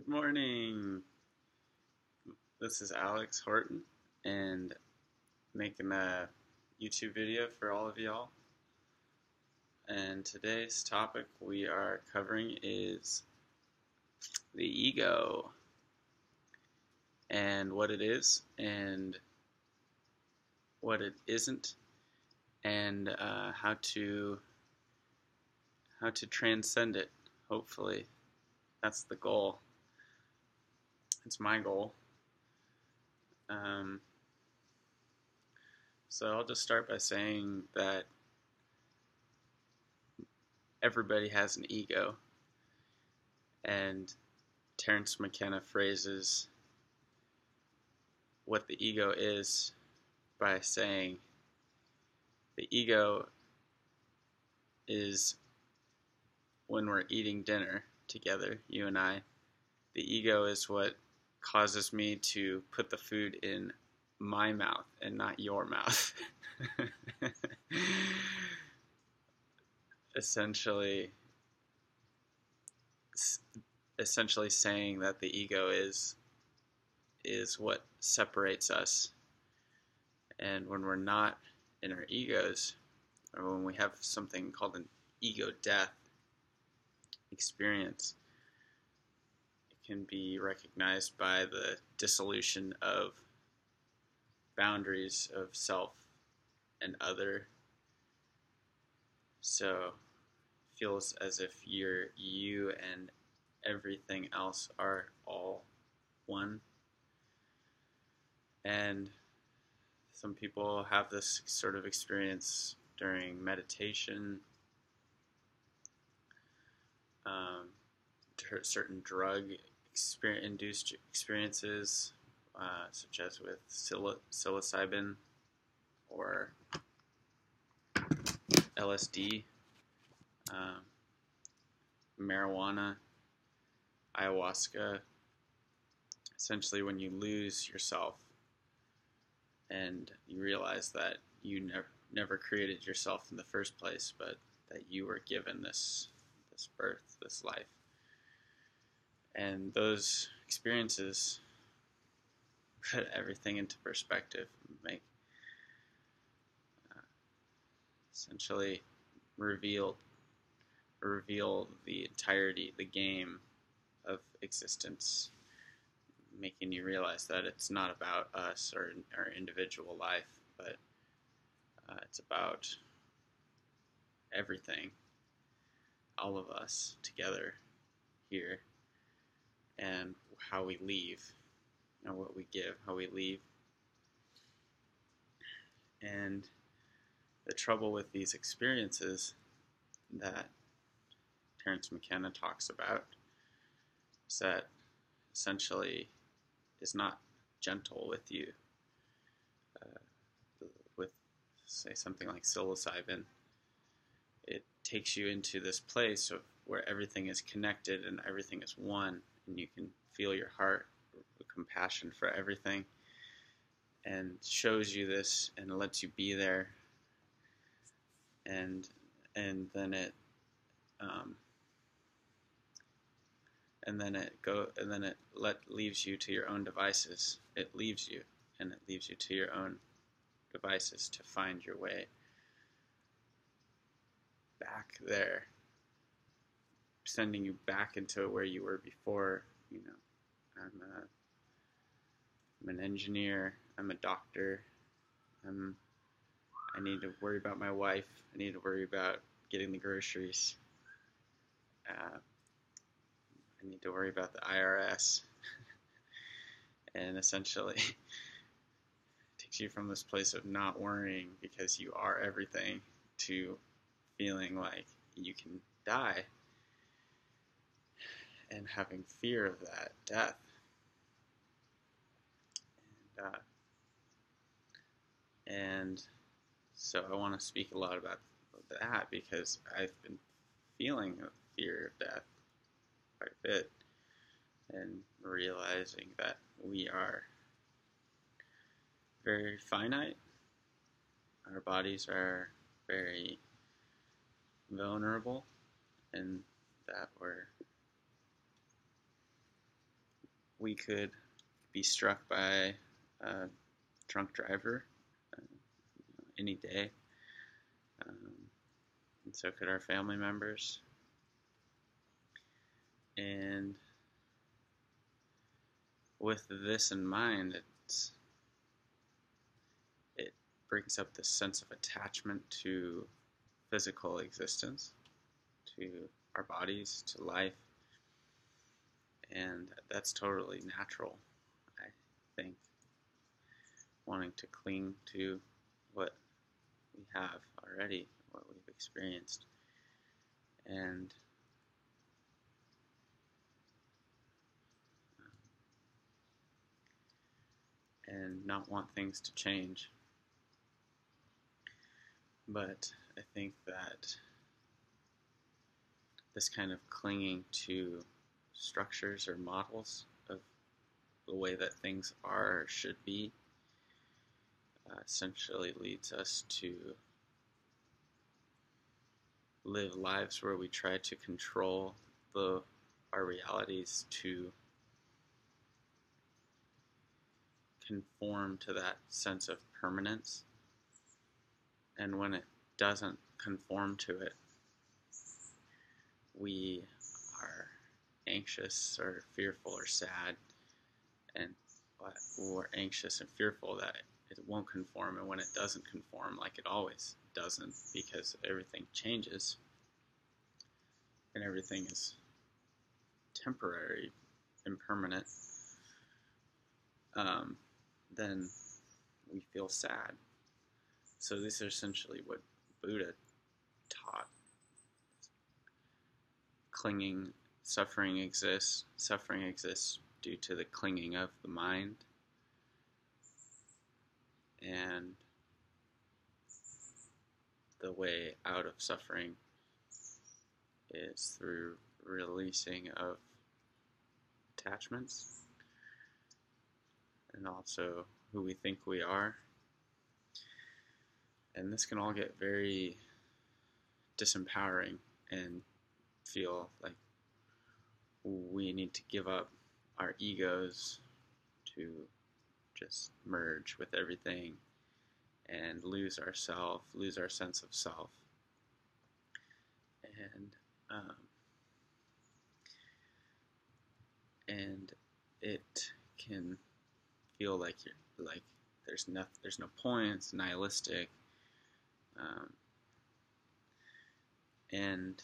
Good morning. This is Alex Horton and making a YouTube video for all of y'all. And today's topic we are covering is the ego and what it is and what it isn't, and how to transcend it. Hopefully, that's the goal. It's my goal. So I'll just start by saying that everybody has an ego, and Terence McKenna phrases what the ego is by saying the ego is when we're eating dinner together, you and I. The ego is what causes me to put the food in my mouth and not your mouth. essentially saying that the ego is what separates us. And when we're not in our egos, or when we have something called an ego death experience, can be recognized by the dissolution of boundaries of self and other. So it feels as if you and everything else are all one. And some people have this sort of experience during meditation, certain drug-induced experiences, such as with psilocybin or LSD, marijuana, ayahuasca. Essentially, when you lose yourself and you realize that you never created yourself in the first place, but that you were given this birth, this life. And those experiences put everything into perspective, make essentially reveal the entirety, the game of existence, making you realize that it's not about us or our individual life, but it's about everything, all of us together here, and how we leave, and what we give, how we leave. And the trouble with these experiences that Terence McKenna talks about is that essentially is not gentle with you. With, say, something like psilocybin, it takes you into this place of where everything is connected and everything is one, and you can feel your heart with compassion for everything, and shows you this and lets you be there, and then it leaves you to your own devices. It leaves you to your own devices to find your way back there, sending you back into where you were before. I'm an engineer. I'm a doctor. I need to worry about my wife. I need to worry about getting the groceries. I need to worry about the IRS. And essentially, it takes you from this place of not worrying because you are everything to feeling like you can die and having fear of that death. And so I want to speak a lot about that because I've been feeling the fear of death quite a bit, and realizing that we are very finite. Our bodies are very vulnerable, and that we're we could be struck by a drunk driver any day, and so could our family members. And with this in mind, it brings up this sense of attachment to physical existence, to our bodies, to life, and that's totally natural, I think, wanting to cling to what we have already, what we've experienced, and not want things to change. But I think that this kind of clinging to structures or models of the way that things are or should be essentially leads us to live lives where we try to control our realities to conform to that sense of permanence. And when it doesn't conform to it, we are anxious or fearful or sad, and we're anxious and fearful that it won't conform, and when it doesn't conform, like it always doesn't, because everything changes and everything is temporary, impermanent, then we feel sad. So these are essentially what Buddha taught. Suffering exists. Suffering exists due to the clinging of the mind. And the way out of suffering is through releasing of attachments and also who we think we are. And this can all get very disempowering and feel like we need to give up our egos to just merge with everything and lose ourself, lose our sense of self. And it can feel like there's no point. It's nihilistic, and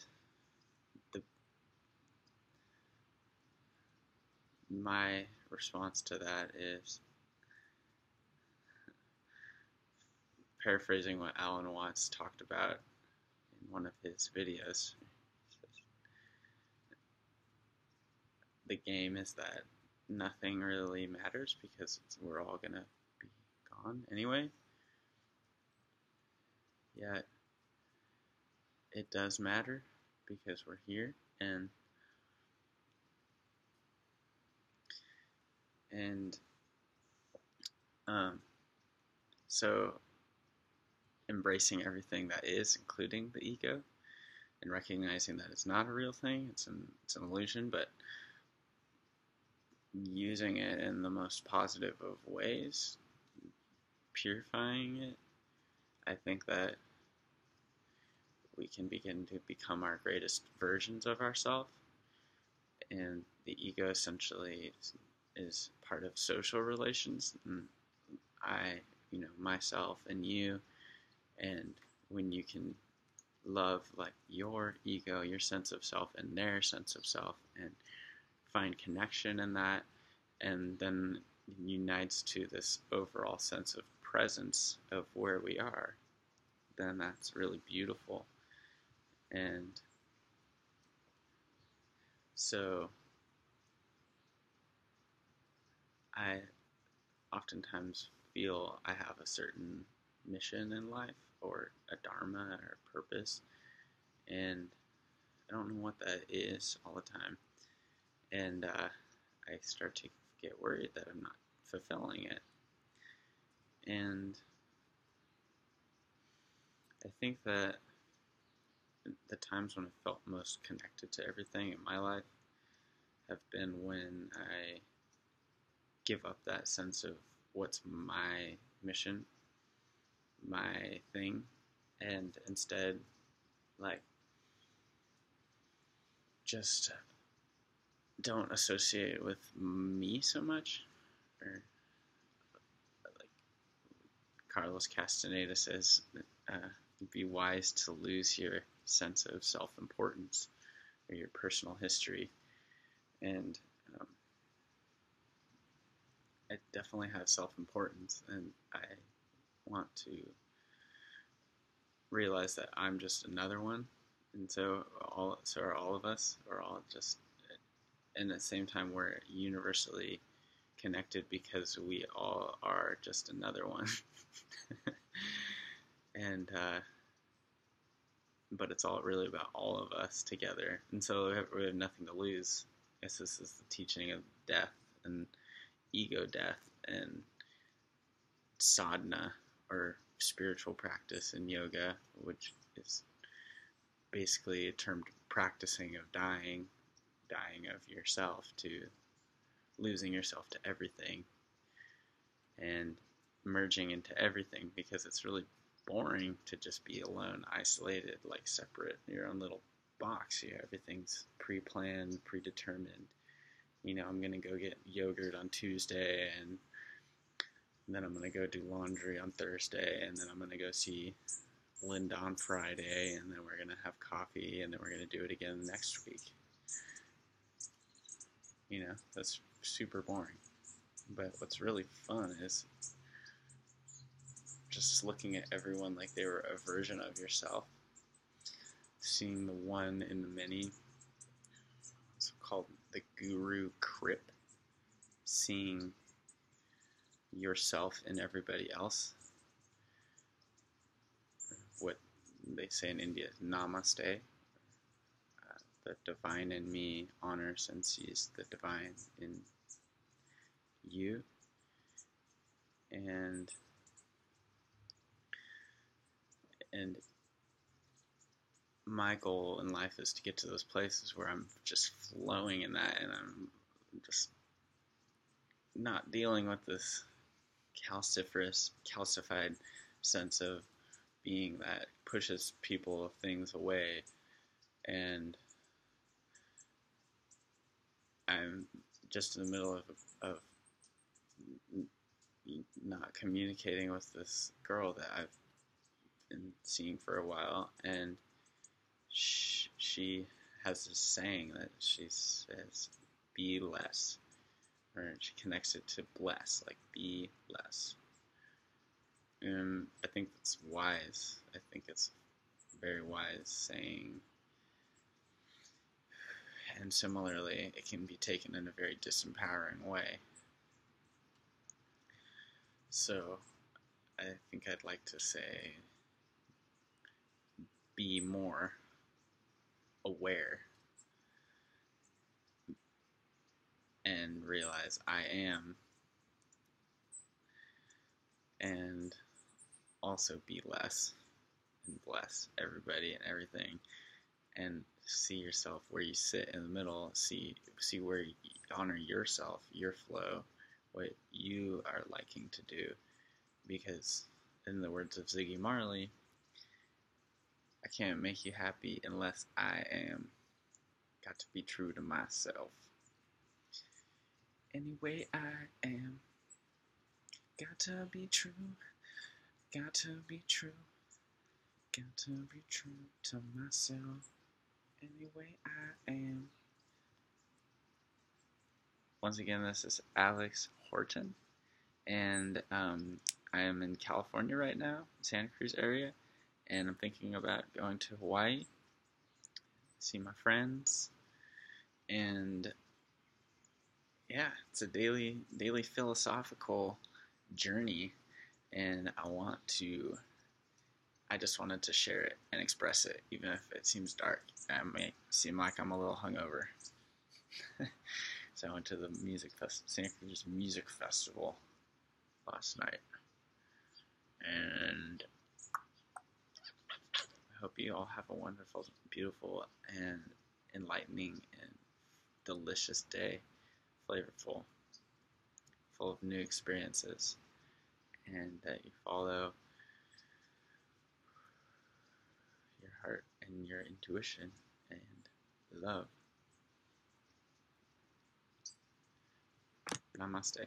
my response to that is paraphrasing what Alan Watts talked about in one of his videos. The game is that nothing really matters because we're all gonna be gone anyway. Yet it does matter because we're here, and so embracing everything that is, including the ego, and recognizing that it's not a real thing, it's an illusion, but using it in the most positive of ways, purifying it, I think that we can begin to become our greatest versions of ourselves. And the ego essentially is part of social relations, and I, myself and you, and when you can love like your ego, your sense of self, and their sense of self, and find connection in that, and then unites to this overall sense of presence of where we are, then that's really beautiful. And so I oftentimes feel I have a certain mission in life, or a dharma, or a purpose, and I don't know what that is all the time. And I start to get worried that I'm not fulfilling it. And I think that the times when I felt most connected to everything in my life have been when I give up that sense of what's my mission, my thing, and instead, like, just don't associate it with me so much. Or, like Carlos Castaneda says, be wise to lose your sense of self-importance or your personal history. And I definitely have self-importance, and I want to realize that I'm just another one, and so are all of us. We're all just, and at the same time, we're universally connected because we all are just another one. And but it's all really about all of us together, and so we have nothing to lose. I guess this is the teaching of death and ego death and sadhana, or spiritual practice in yoga, which is basically a term practicing of dying of yourself, to losing yourself to everything and merging into everything, because it's really boring to just be alone, isolated, like separate, your own little box. Everything's pre-planned, predetermined. I'm going to go get yogurt on Tuesday, and then I'm going to go do laundry on Thursday, and then I'm going to go see Linda on Friday, and then we're going to have coffee, and then we're going to do it again next week. That's super boring. But what's really fun is just looking at everyone like they were a version of yourself, seeing the one in the many. It's called the Guru Krip, seeing yourself in everybody else. What they say in India, namaste. The divine in me honors and sees the divine in you. And my goal in life is to get to those places where I'm just flowing in that, and I'm just not dealing with this calcified sense of being that pushes people, things away. And I'm just in the middle of not communicating with this girl that I've been seeing for a while, and she has this saying that she says, be less, or she connects it to bless, like be less. And I think that's wise. I think it's a very wise saying. And similarly, it can be taken in a very disempowering way. So I think I'd like to say, be more aware and realize I am, and also be less and bless everybody and everything, and see yourself where you sit in the middle, see where you honor yourself, your flow, what you are liking to do, because in the words of Ziggy Marley, I can't make you happy unless I am. Got to be true to myself. Anyway, I am. Got to be true. Got to be true. Got to be true to myself. Anyway, I am. Once again, this is Alex Horton, and I am in California right now, Santa Cruz area, and I'm thinking about going to Hawaii, see my friends, and yeah, it's a daily philosophical journey, and I just wanted to share it and express it, even if it seems dark. It may seem like I'm a little hungover. So I went to the Santa Cruz Music Festival last night, and I hope you all have a wonderful, beautiful, and enlightening and delicious day. Flavorful full of new experiences, and that you follow your heart and your intuition and love. Namaste.